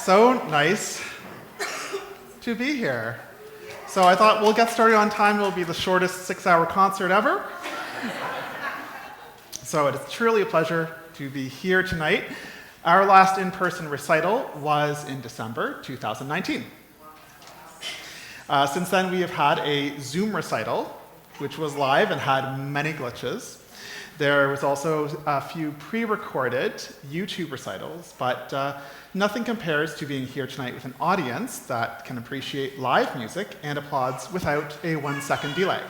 so nice to be here. So I thought we'll get started on time. It'll be the shortest 6-hour concert ever. So it is truly a pleasure to be here tonight. Our last in-person recital was in December 2019. Since then, we have had a Zoom recital, which was live and had many glitches. There was also a few pre-recorded YouTube recitals, but nothing compares to being here tonight with an audience that can appreciate live music and applauds without a 1-second delay.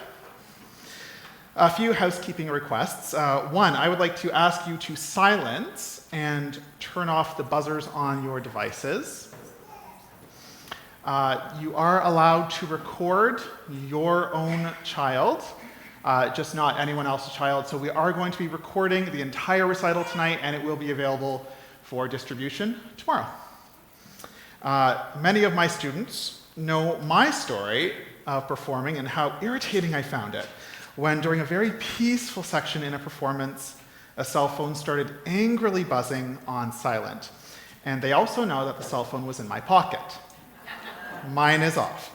A few housekeeping requests. One, I would like to ask you to silence and turn off the buzzers on your devices. You are allowed to record your own child, just not anyone else's child. So we are going to be recording the entire recital tonight, and it will be available for distribution tomorrow. Many of my students know my story of performing and how irritating I found it when, during a very peaceful section in a performance, a cell phone started angrily buzzing on silent. And they also know that the cell phone was in my pocket. Mine is off.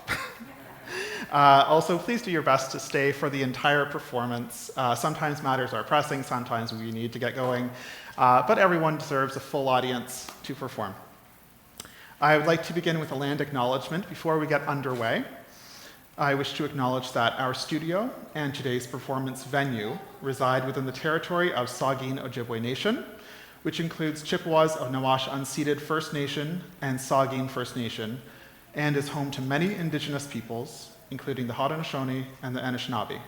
Also, please do your best to stay for the entire performance. Sometimes matters are pressing, sometimes we need to get going, but everyone deserves a full audience to perform. I would like to begin with a land acknowledgement before we get underway. I wish to acknowledge that our studio and today's performance venue reside within the territory of Saugeen Ojibwe Nation, which includes Chippewas of Nawash Unceded First Nation and Saugeen First Nation, and is home to many Indigenous peoples, including the Haudenosaunee and the Anishinaabe.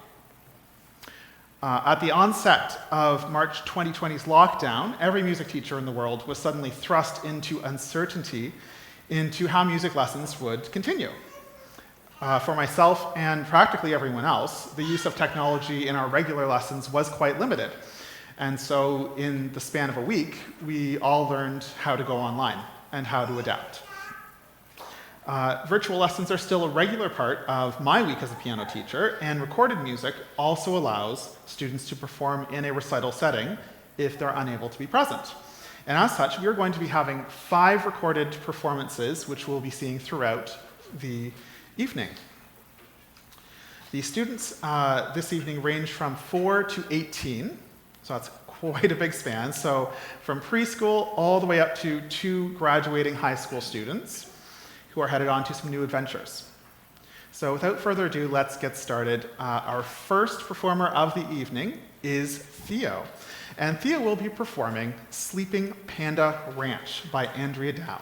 At the onset of March 2020's lockdown, every music teacher in the world was suddenly thrust into uncertainty into how music lessons would continue. For myself and practically everyone else, the use of technology in our regular lessons was quite limited. And so in the span of a week, we all learned how to go online and how to adapt. Virtual lessons are still a regular part of my week as a piano teacher, and recorded music also allows students to perform in a recital setting if they're unable to be present. And as such, we are going to be having 5 recorded performances, which we'll be seeing throughout the evening. The students this evening range from 4 to 18, so that's quite a big span. So from preschool all the way up to 2 graduating high school students who are headed on to some new adventures. So without further ado, let's get started. Our first performer of the evening is Theo. And Theo will be performing Sleeping Panda Ranch by Andrea Dow.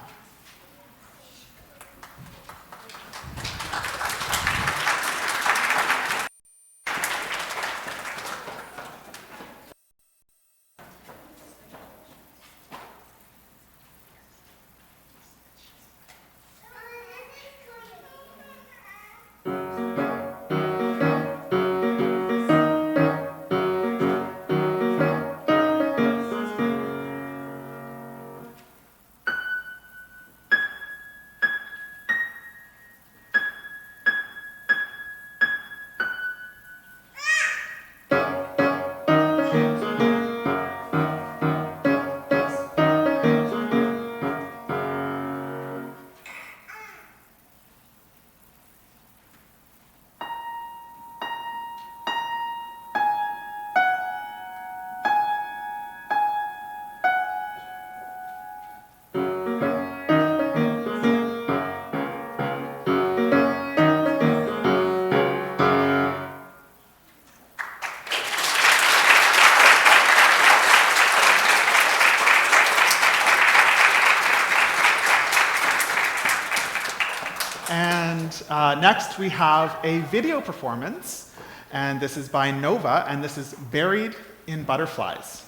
Next, we have a video performance, and this is by Nova, and this is Buried in Butterflies.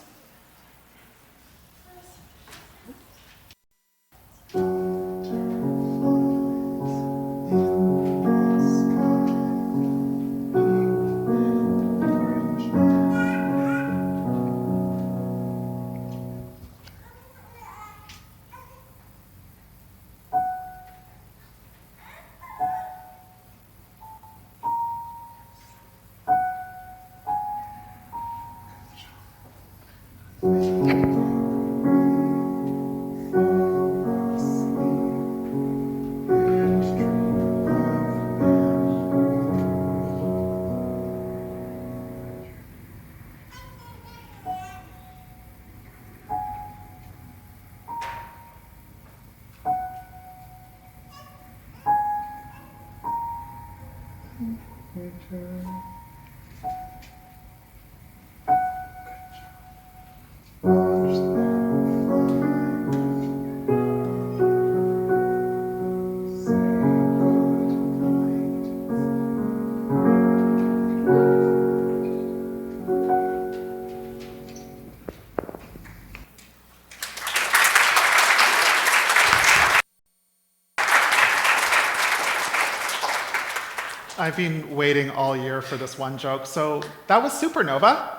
I've been waiting all year for this one joke, so that was Supernova.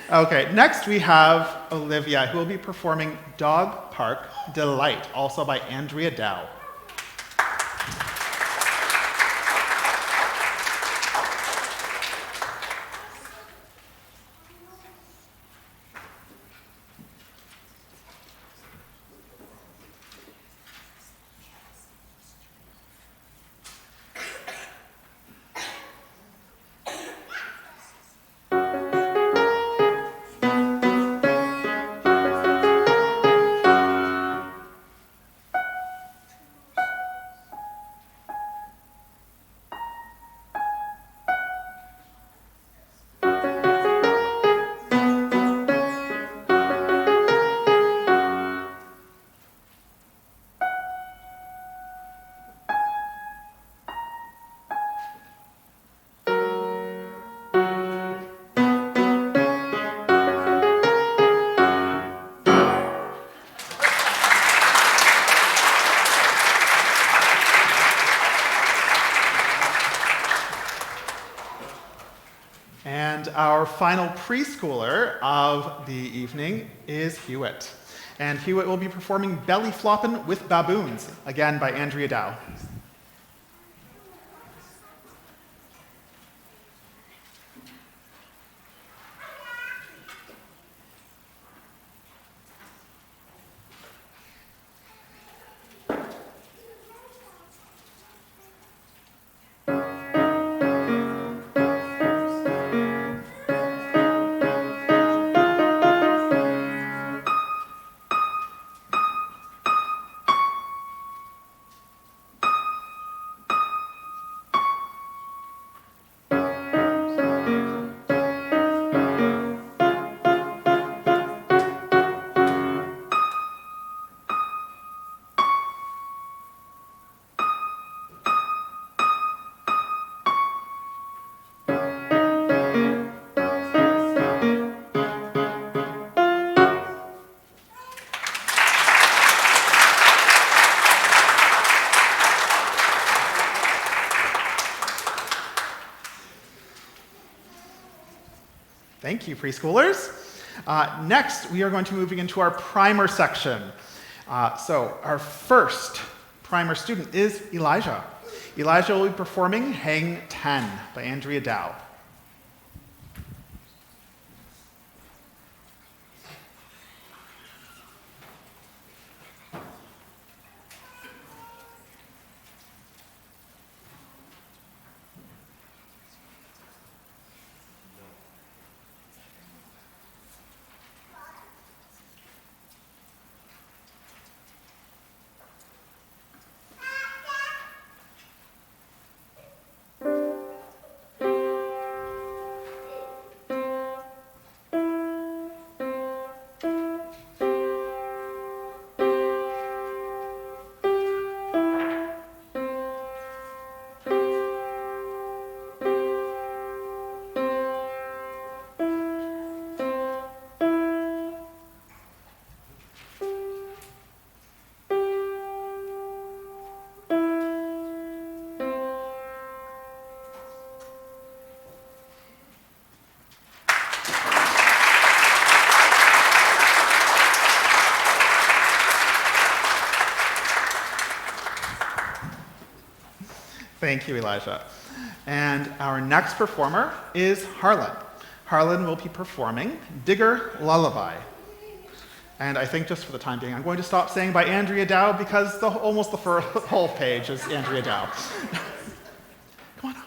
Okay, next we have Olivia, who will be performing Dog Park Delight, also by Andrea Dow. And our final preschooler of the evening is Hewitt. And Hewitt will be performing Belly Floppin' with Baboons, again by Andrea Dow. Thank you, preschoolers. Next, we are going to be moving into our primer section. So our first primer student is Elijah. Elijah will be performing Hang 10 by Andrea Dow. Thank you, Elijah. And our next performer is Harlen. Harlen will be performing Digger Lullaby. And I think just for the time being, I'm going to stop saying by Andrea Dow because almost the whole page is Andrea Dow. Come on up.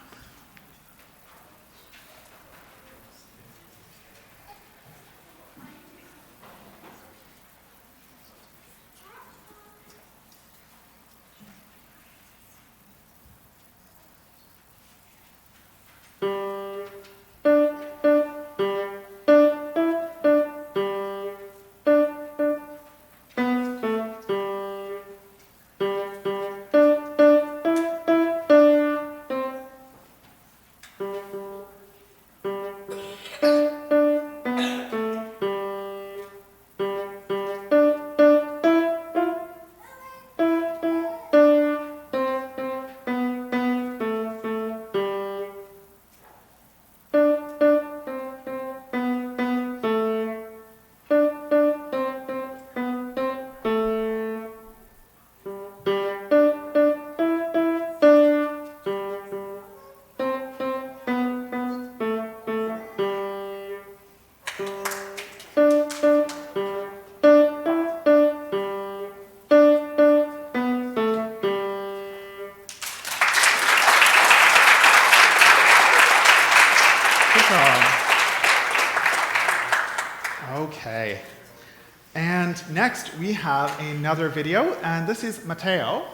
next, we have another video, and this is Matheo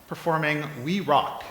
performing We Rock.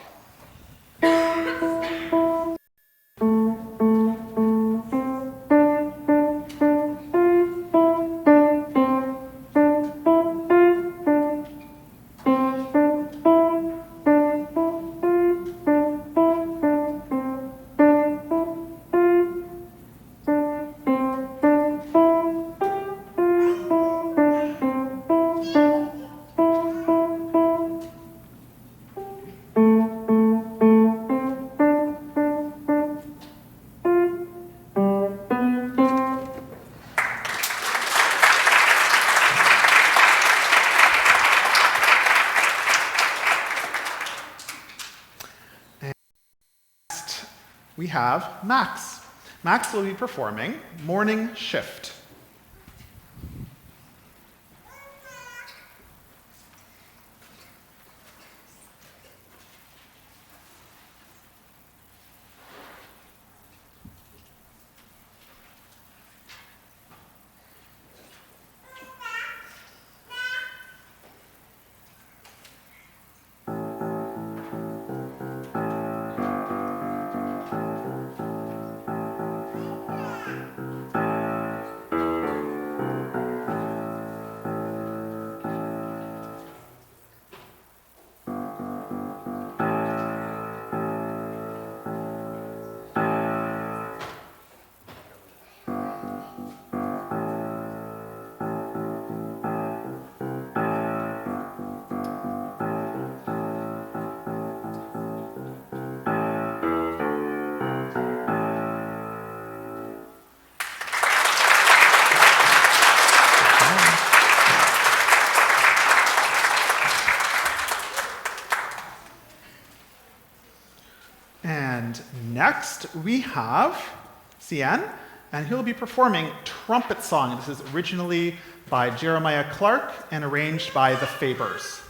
We have Max. Max will be performing Morning Shift. And next we have Cian, and he'll be performing Trumpet Song. This is originally by Jeremiah Clark and arranged by the Fabers.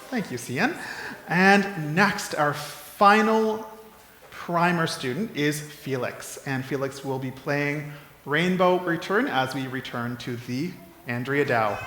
Thank you, Cian. And next, our final primer student is Felix. And Felix will be playing Rainbow Return as we return to the Andrea Dow.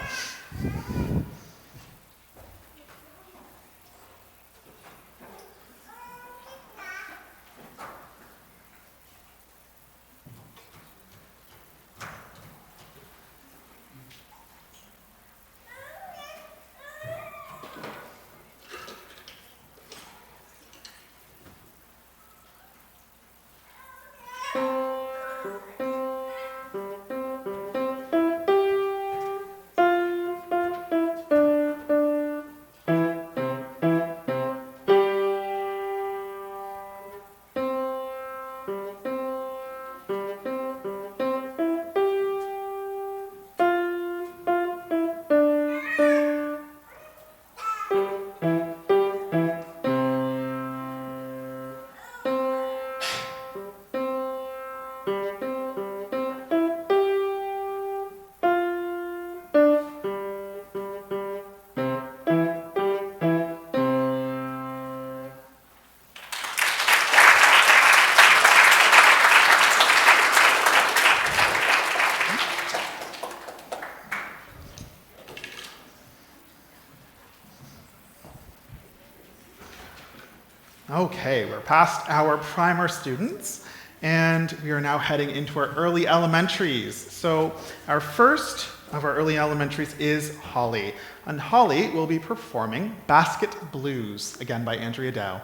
Okay, we're past our primer students, and we are now heading into our early elementaries. So our first of our early elementaries is Holly, and Holly will be performing Basket Blues, again by Andrea Dow.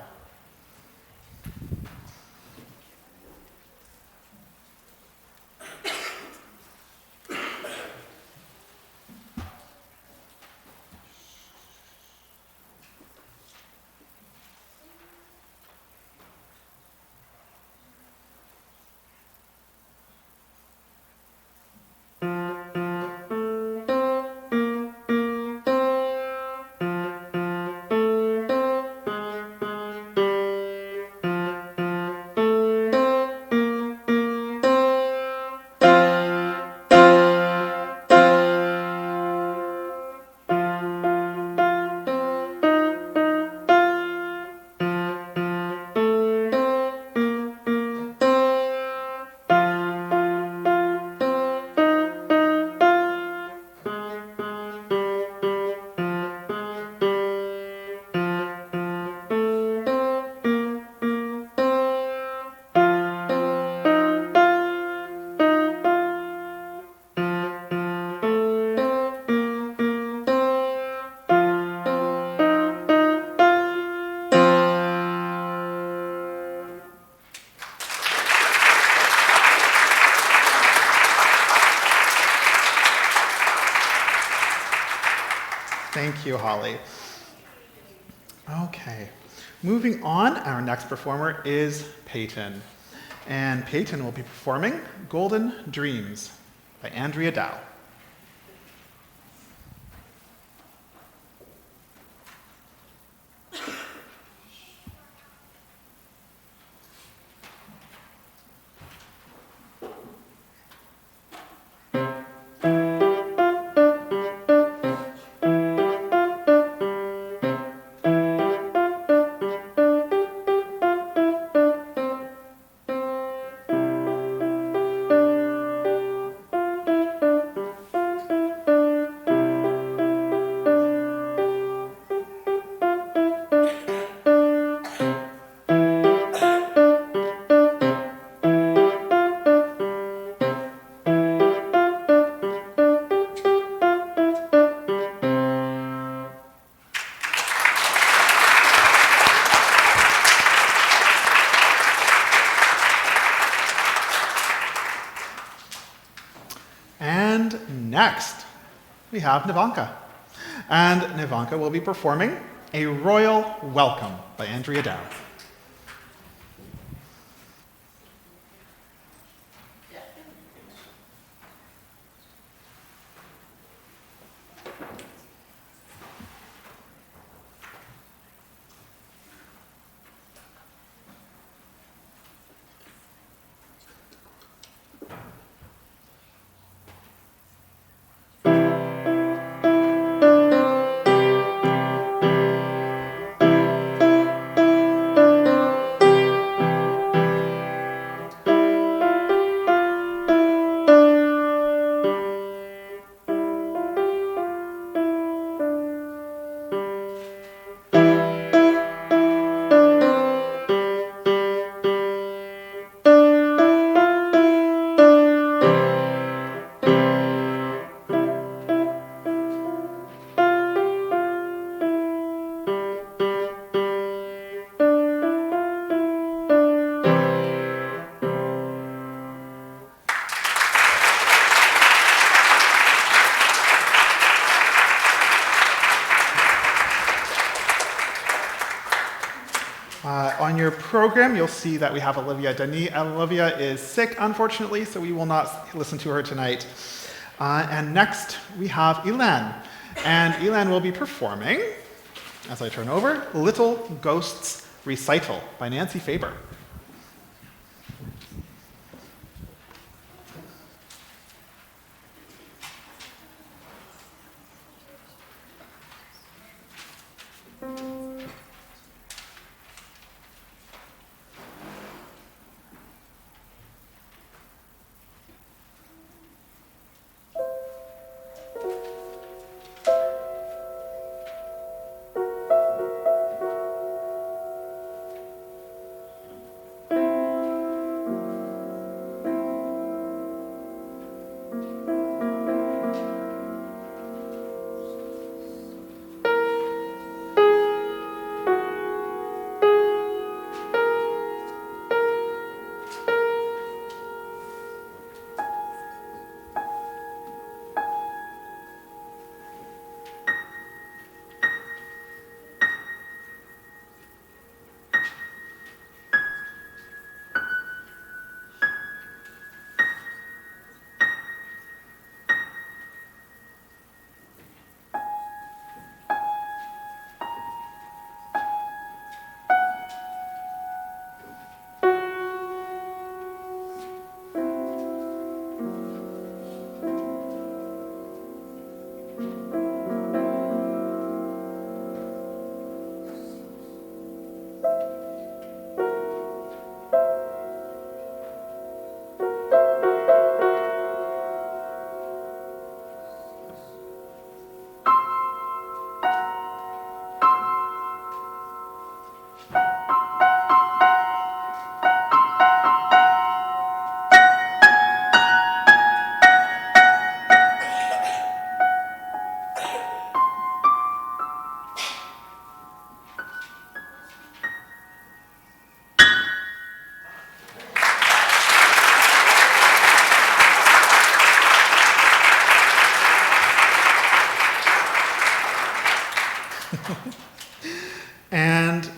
Thank you, Holly. Okay, moving on, our next performer is Payton. And Payton will be performing Golden Dreams by Andrea Dow. And next, we have Nivanka. And Nivanka will be performing A Royal Welcome by Andrea Dow. On your program, you'll see that we have Olivia Denis. Olivia is sick, unfortunately, so we will not listen to her tonight. And next, we have Elan. And Elan will be performing, as I turn over, Little Ghosts Recital by Nancy Faber.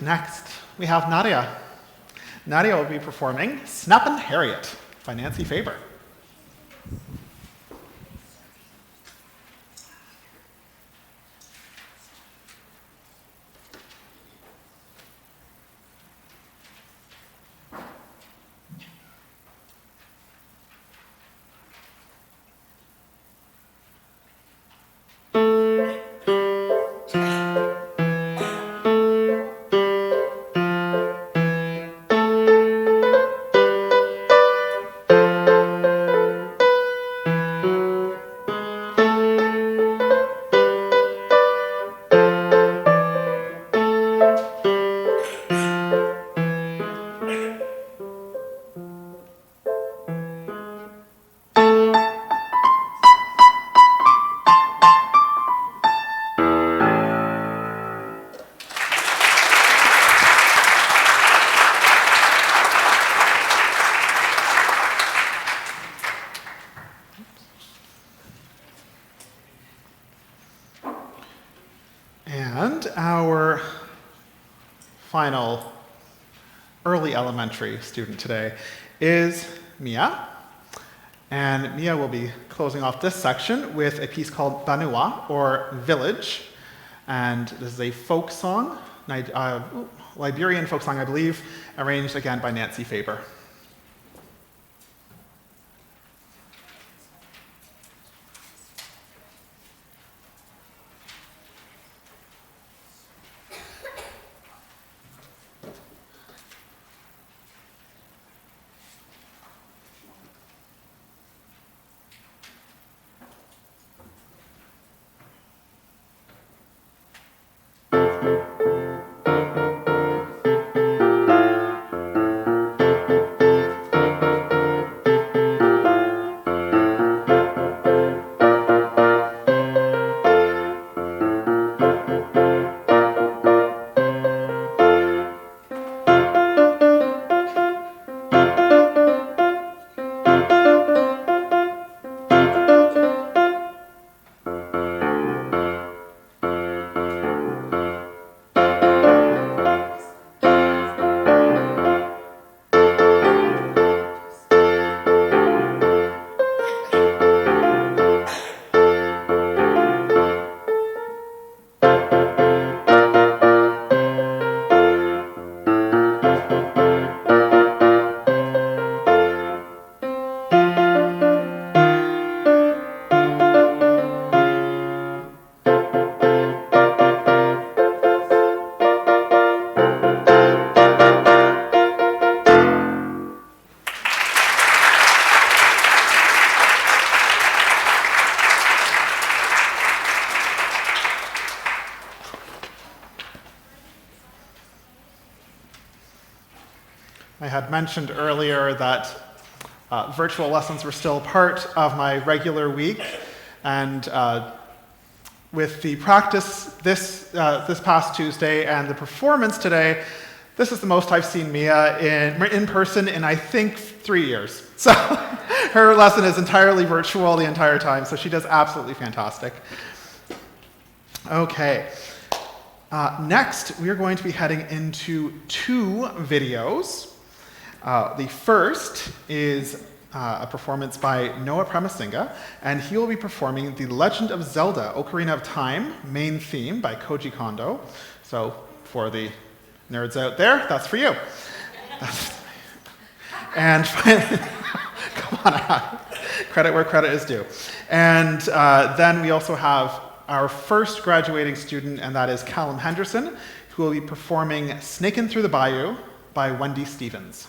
Next, we have Nadia. Nadia will be performing Snappin' Harriet by Nancy Faber. And our final early elementary student today is Mia. And Mia will be closing off this section with a piece called Banua, or Village. And this is a folk song, Liberian folk song, I believe, arranged again by Nancy Faber. I had mentioned earlier that virtual lessons were still part of my regular week, and with the practice this past Tuesday and the performance today, this is the most I've seen Mia in person in, I think, 3 years. So her lesson is entirely virtual the entire time, so she does absolutely fantastic. Okay. Next, we are going to be heading into 2 videos. The first is a performance by Noah Pramasinga, and he will be performing The Legend of Zelda: Ocarina of Time main theme by Koji Kondo. So for the nerds out there, that's for you. And finally, come on, credit where credit is due. And then we also have our first graduating student, and that is Callum Henderson, who will be performing Snakin' Through the Bayou by Wendy Stevens.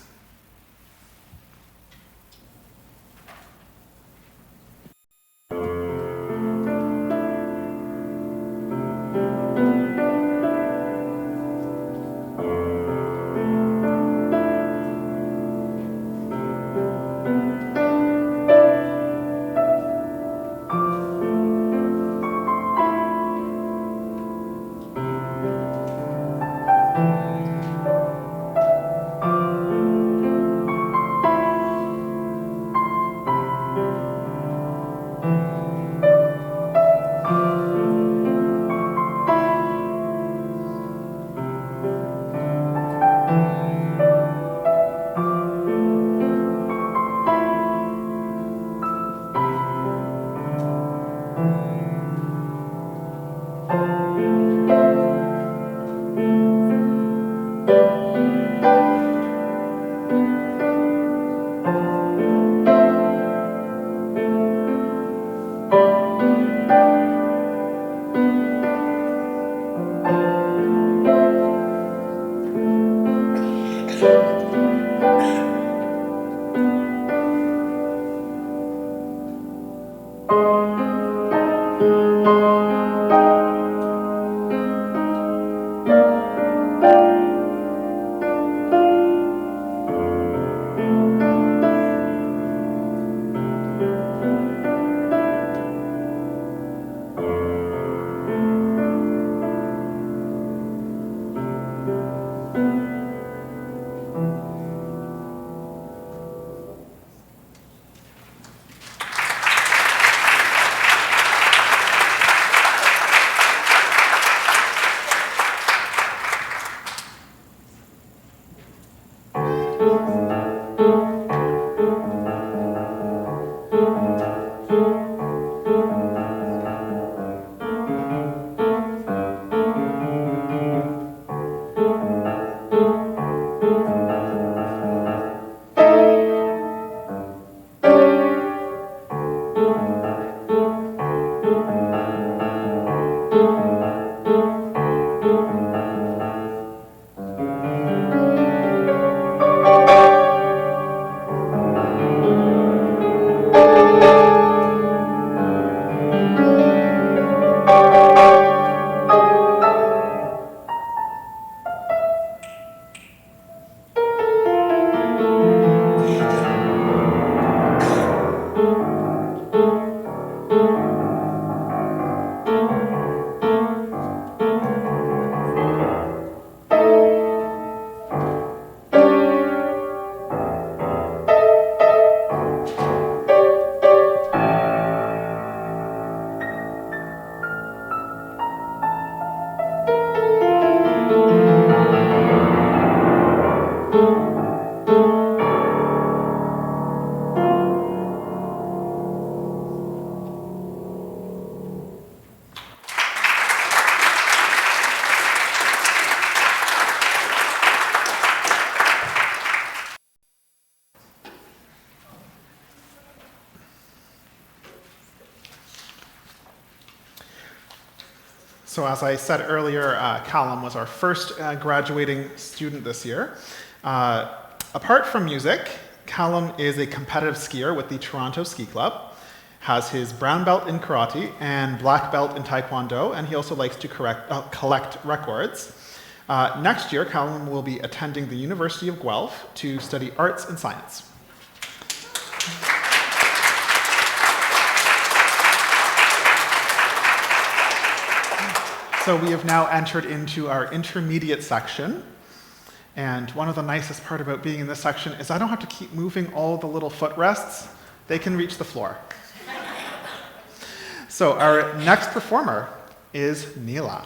So as I said earlier, Callum was our first graduating student this year. Apart from music, Callum is a competitive skier with the Toronto Ski Club, has his brown belt in karate and black belt in taekwondo, and he also likes to collect records. Next year, Callum will be attending the University of Guelph to study arts and science. So we have now entered into our intermediate section. And one of the nicest part about being in this section is I don't have to keep moving all the little footrests. They can reach the floor. So our next performer is Neelah.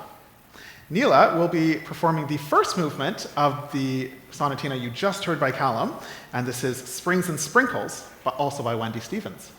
Neelah will be performing the first movement of the sonatina you just heard by Callum, and this is Springs and Sprinkles, but also by Wendy Stevens.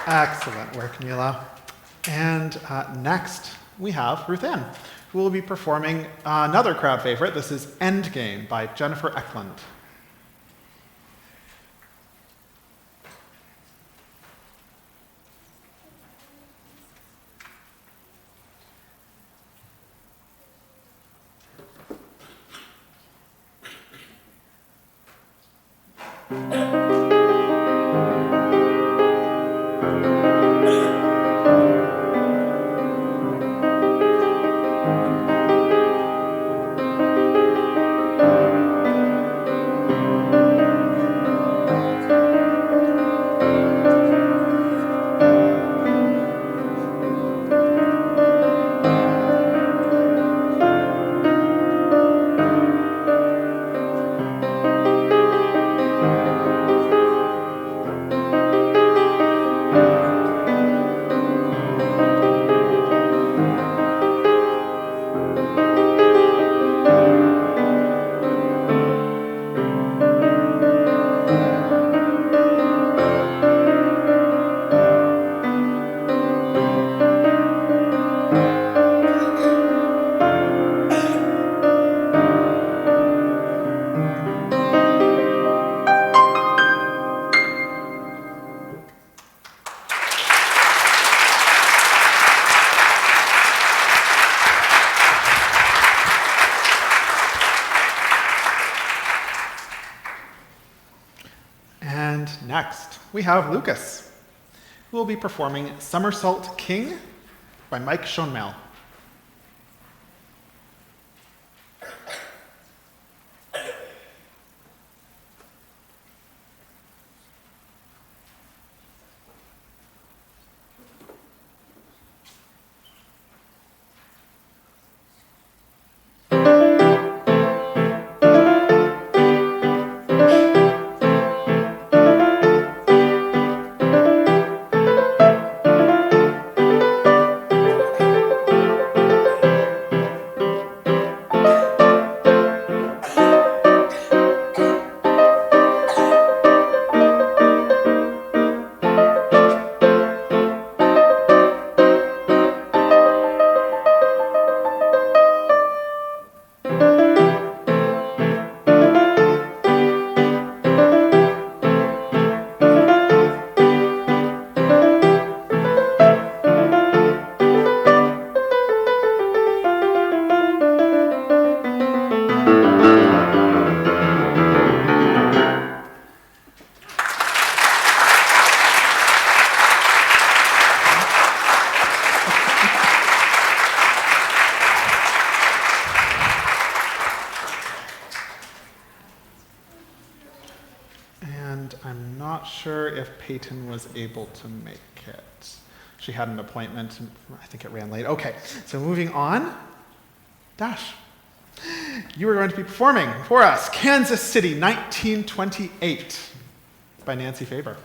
Excellent work, Neelah. And next, we have Ruth-Anne, who will be performing another crowd favorite. This is Endgame by Jennifer Eklund. Next, we have Lucas, who will be performing Somersault King by Mike Schoenmail. Sure if Payton was able to make it. She had an appointment, and I think it ran late. Okay, so moving on. Dash, you are going to be performing for us Kansas City 1928 by Nancy Faber.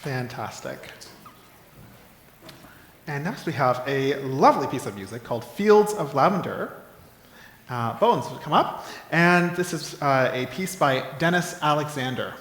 Fantastic. And next we have a lovely piece of music called Fields of Lavender. Bones will come up. And this is a piece by Dennis Alexander.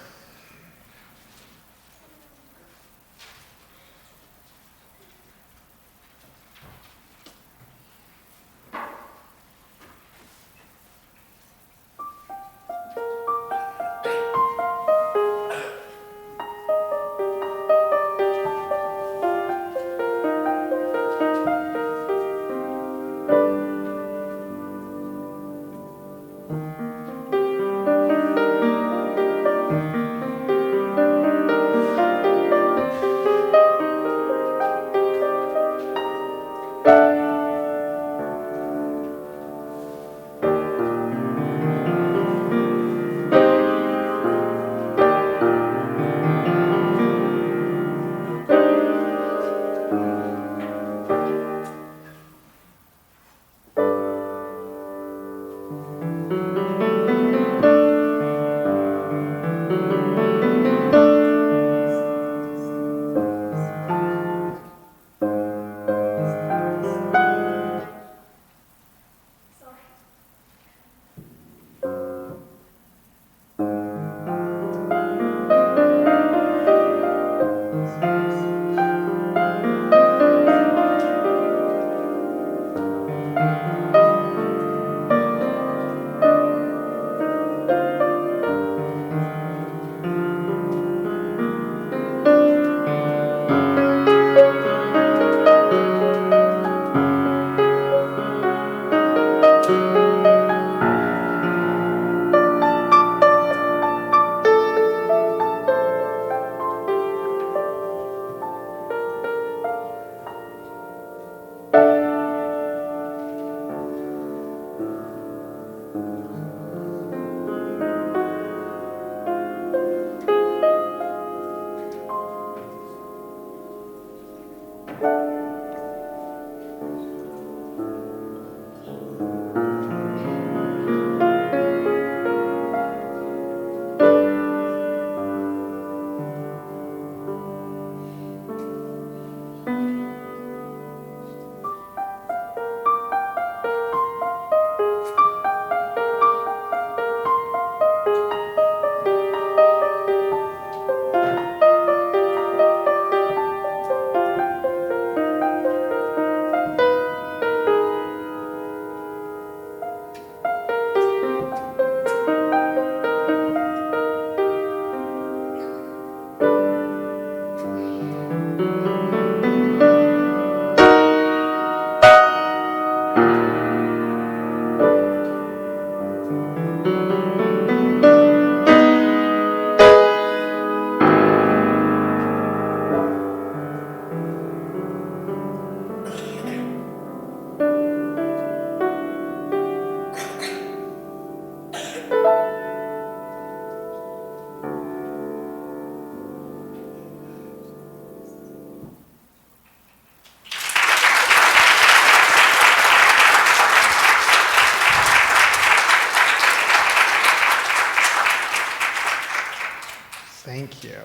Thank you.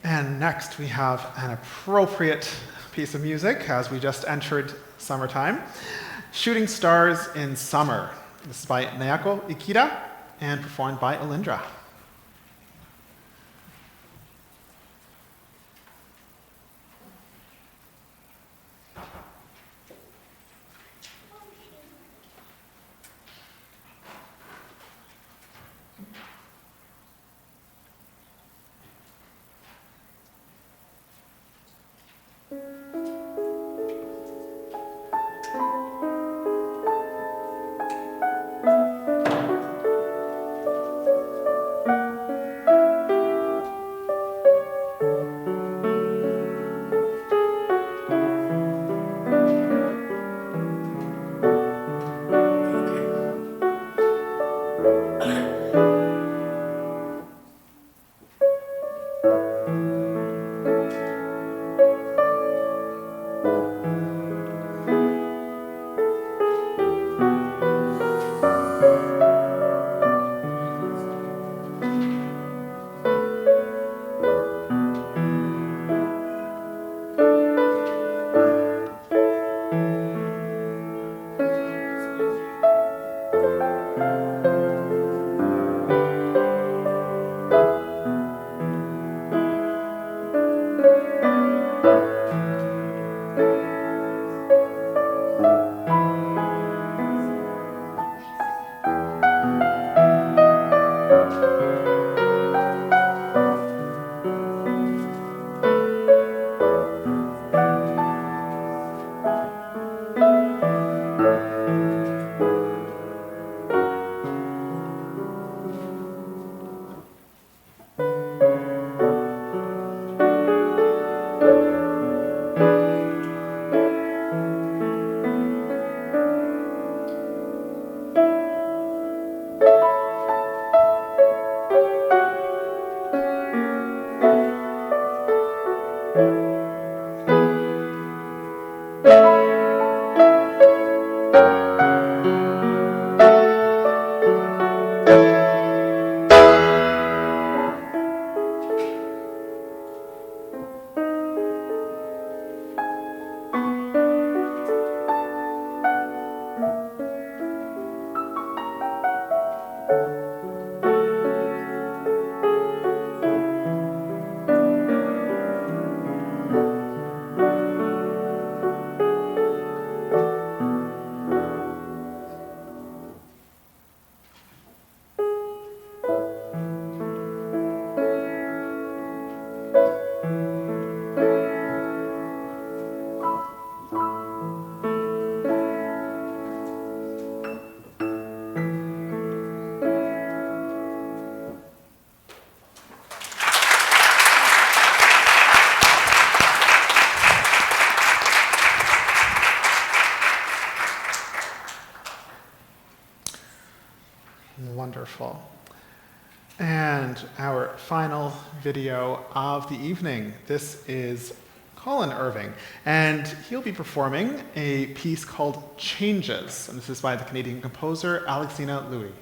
And next we have an appropriate piece of music as we just entered summertime. Shooting Stars in Summer. This is by Naoko Ikeda and performed by Olyndra. Wonderful. And our final video of the evening. This is Colin Irving, and he'll be performing a piece called Changes, and this is by the Canadian composer Alexina Louis.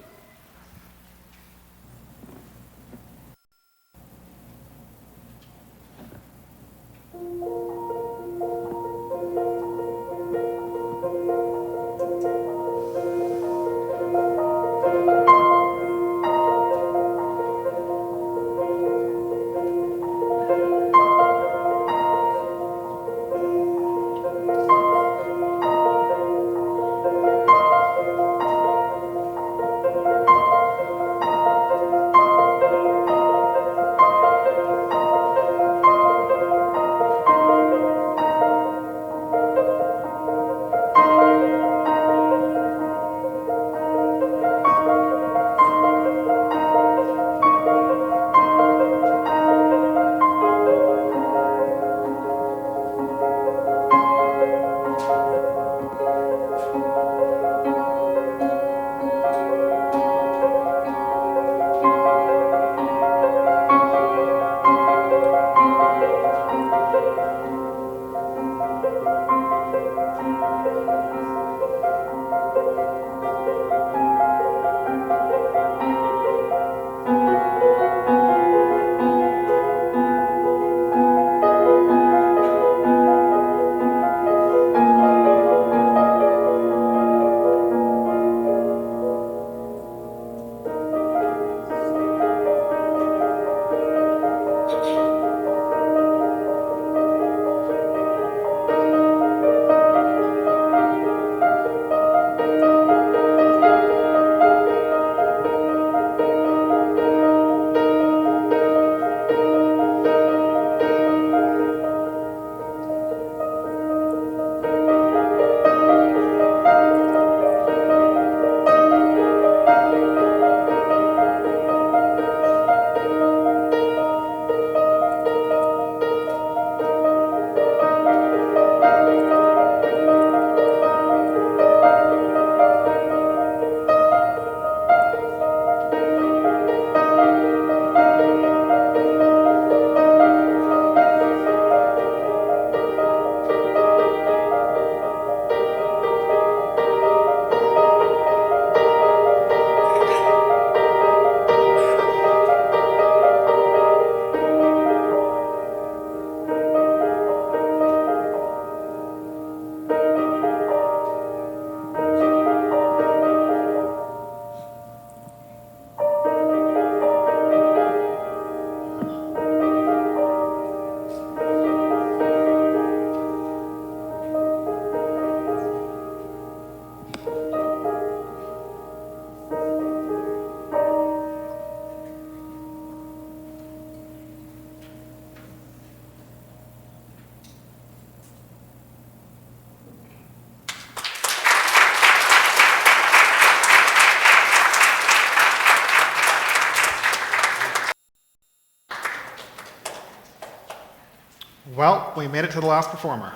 we made it to the last performer.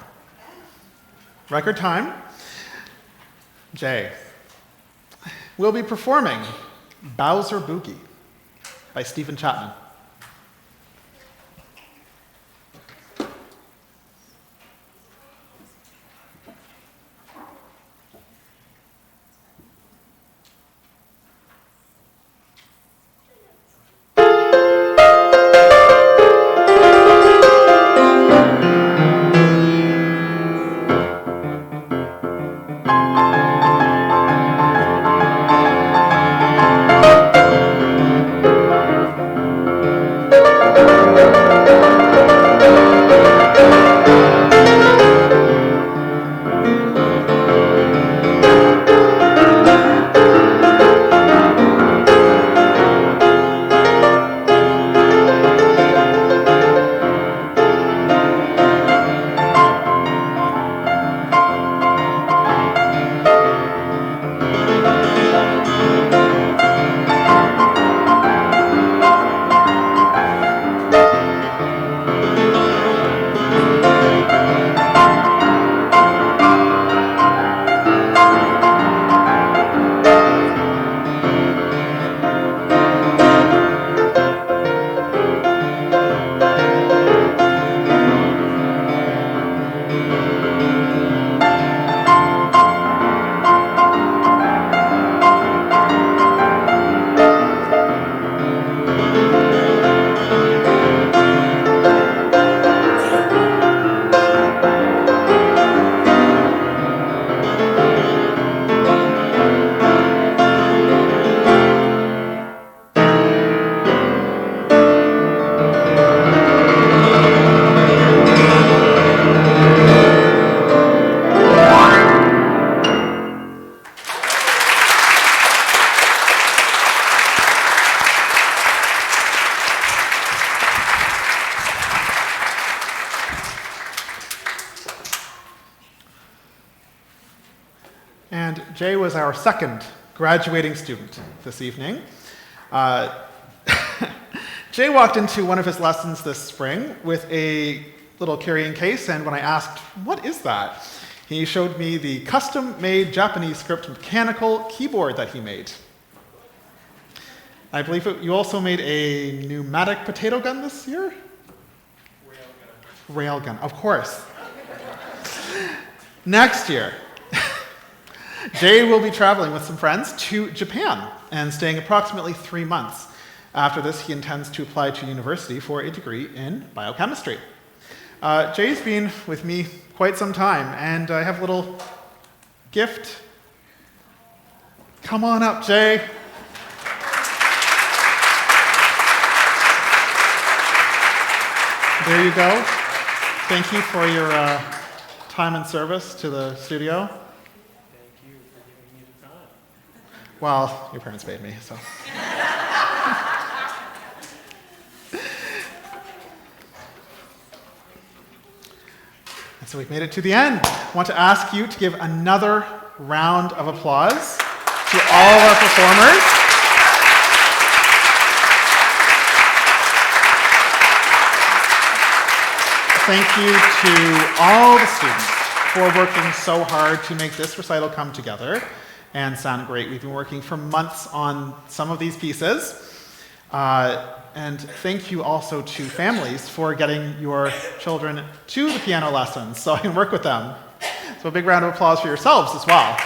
Record time. Jay will be performing Bowser Boogie by Stephen Chapman. And Jay was our second graduating student this evening. Jay walked into one of his lessons this spring with a little carrying case, and when I asked, "What is that?" he showed me the custom-made Japanese script mechanical keyboard that he made. I believe you also made a pneumatic potato gun this year? Railgun, of course. Next year, Jay will be traveling with some friends to Japan and staying approximately 3 months. After this, he intends to apply to university for a degree in biochemistry. Jay's been with me quite some time, and I have a little gift. Come on up, Jay. There you go. Thank you for your time and service to the studio. Thank you for giving me the time. Well, your parents paid me, so. And so we've made it to the end. I want to ask you to give another round of applause to all of our performers. Thank you to all the students for working so hard to make this recital come together and sound great. We've been working for months on some of these pieces. And thank you also to families for getting your children to the piano lessons so I can work with them. So a big round of applause for yourselves as well.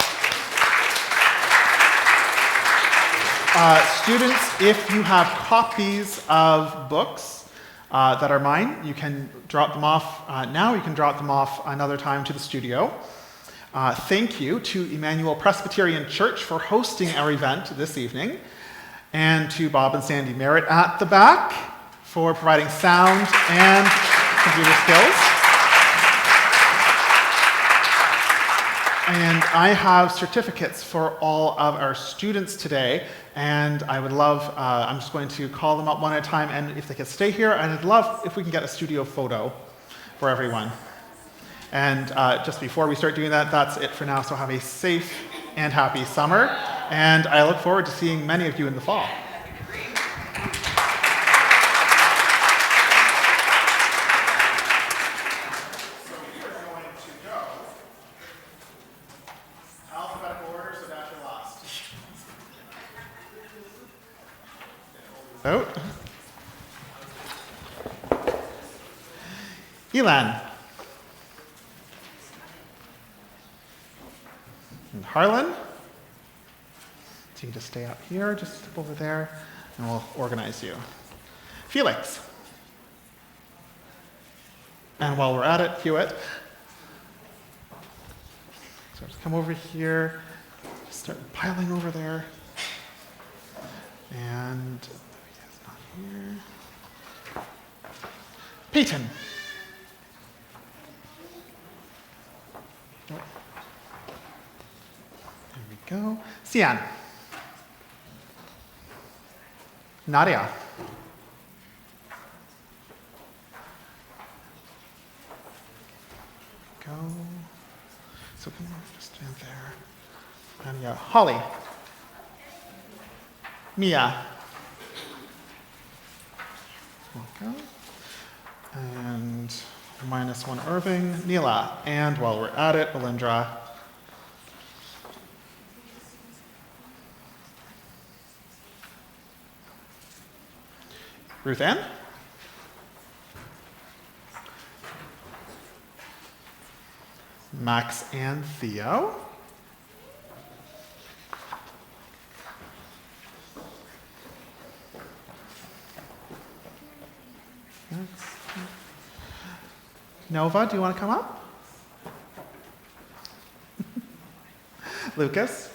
Students, if you have copies of books that are mine, you can drop them off now. You can drop them off another time to the studio. Thank you to Emmanuel Presbyterian Church for hosting our event this evening, and to Bob and Sandy Merritt at the back for providing sound and computer skills. And I have certificates for all of our students today, and I would love, I'm just going to call them up one at a time, and if they could stay here, and I'd love if we can get a studio photo for everyone. And just before we start doing that, that's it for now, so have a safe and happy summer, and I look forward to seeing many of you in the fall. out. Elan. And Harlen. So you just stay up here, just step over there, and we'll organize you. Felix. And while we're at it, Hewitt. So just come over here, just start piling over there. And Olivia's not here. Payton. Nope. There we go. Cian. Nadia. Go. So come on, just stand there. And yeah, Holly. Mia. There we go. And -1 Irving. Neelah. And while we're at it, Olyndra. Ruth-Anne. Max and Theo. Nova, do you want to come up? Lucas.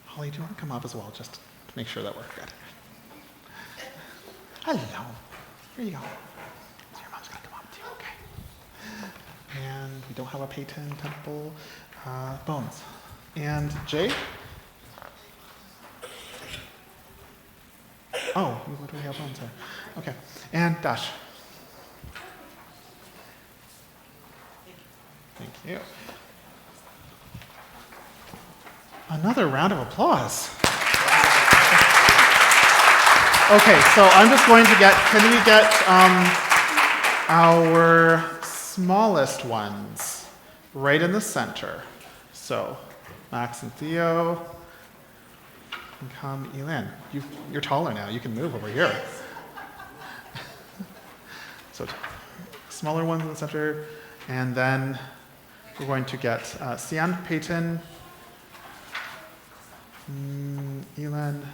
Holly, do you want to come up as well, just to make sure that we're good? Hello. Here you go. So your mom's going to come up too, okay. And we don't have a Payton Temple. Bones. And Jay? Oh, what do we have Bones here? Okay. And Dash. Thank you. Another round of applause. Okay, so I'm just going to can we get our smallest ones right in the center? So, Max and Theo, and come, Elan. You're taller now, you can move over here. So, smaller ones in the center, and then we're going to get Cian, Payton, Elan,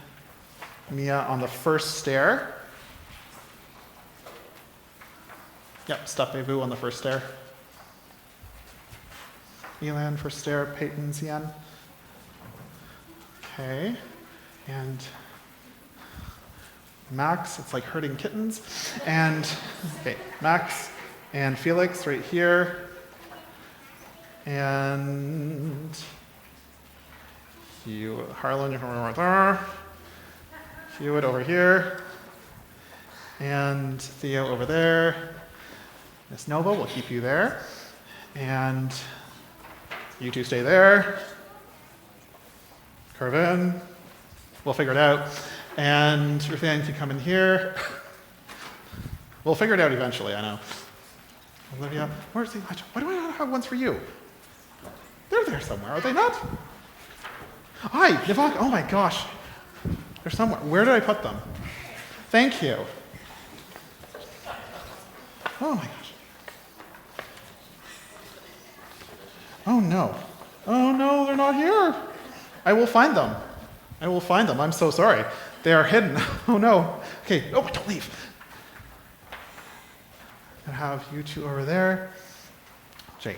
Mia on the first stair. Yep, Steph-Bevu on the first stair. Elan, first stair, Payton, Cian. Okay, and Max, it's like herding kittens. And, okay, Max and Felix right here. And Harlen, you come over there. Hewitt over here. And Theo over there. Miss Nova, we'll keep you there. And you two stay there. Curve in. We'll figure it out. And Ruth-Anne, you come in here. We'll figure it out eventually, I know. Olivia, where's the... Why do I not have ones for you? They're there somewhere, are they not? Hi, Nivanka. Oh my gosh. They're somewhere. Where did I put them? Thank you. Oh my gosh. Oh no. Oh no, they're not here. I will find them. I will find them. I'm so sorry. They are hidden. Oh no. Okay. Oh, don't leave. I have you two over there. Jay.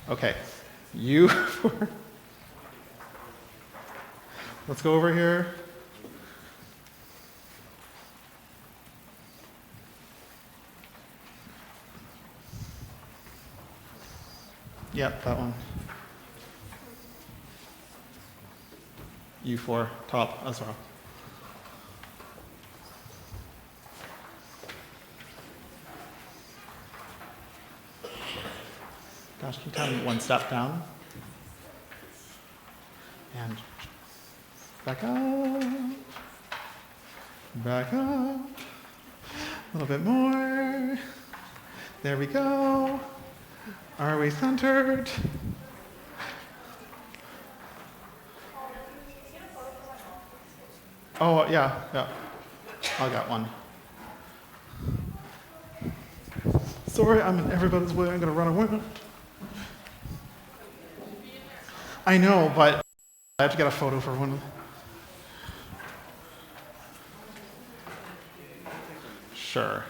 Okay, you four. Let's go over here. Yep, that one. You four, top as well. Gosh, can you tell me one step down? And back up. Back up. A little bit more. There we go. Are we centered? Oh, yeah. I got one. Sorry, I'm in everybody's way. I'm going to run away. I know, but I have to get a photo for one. Sure.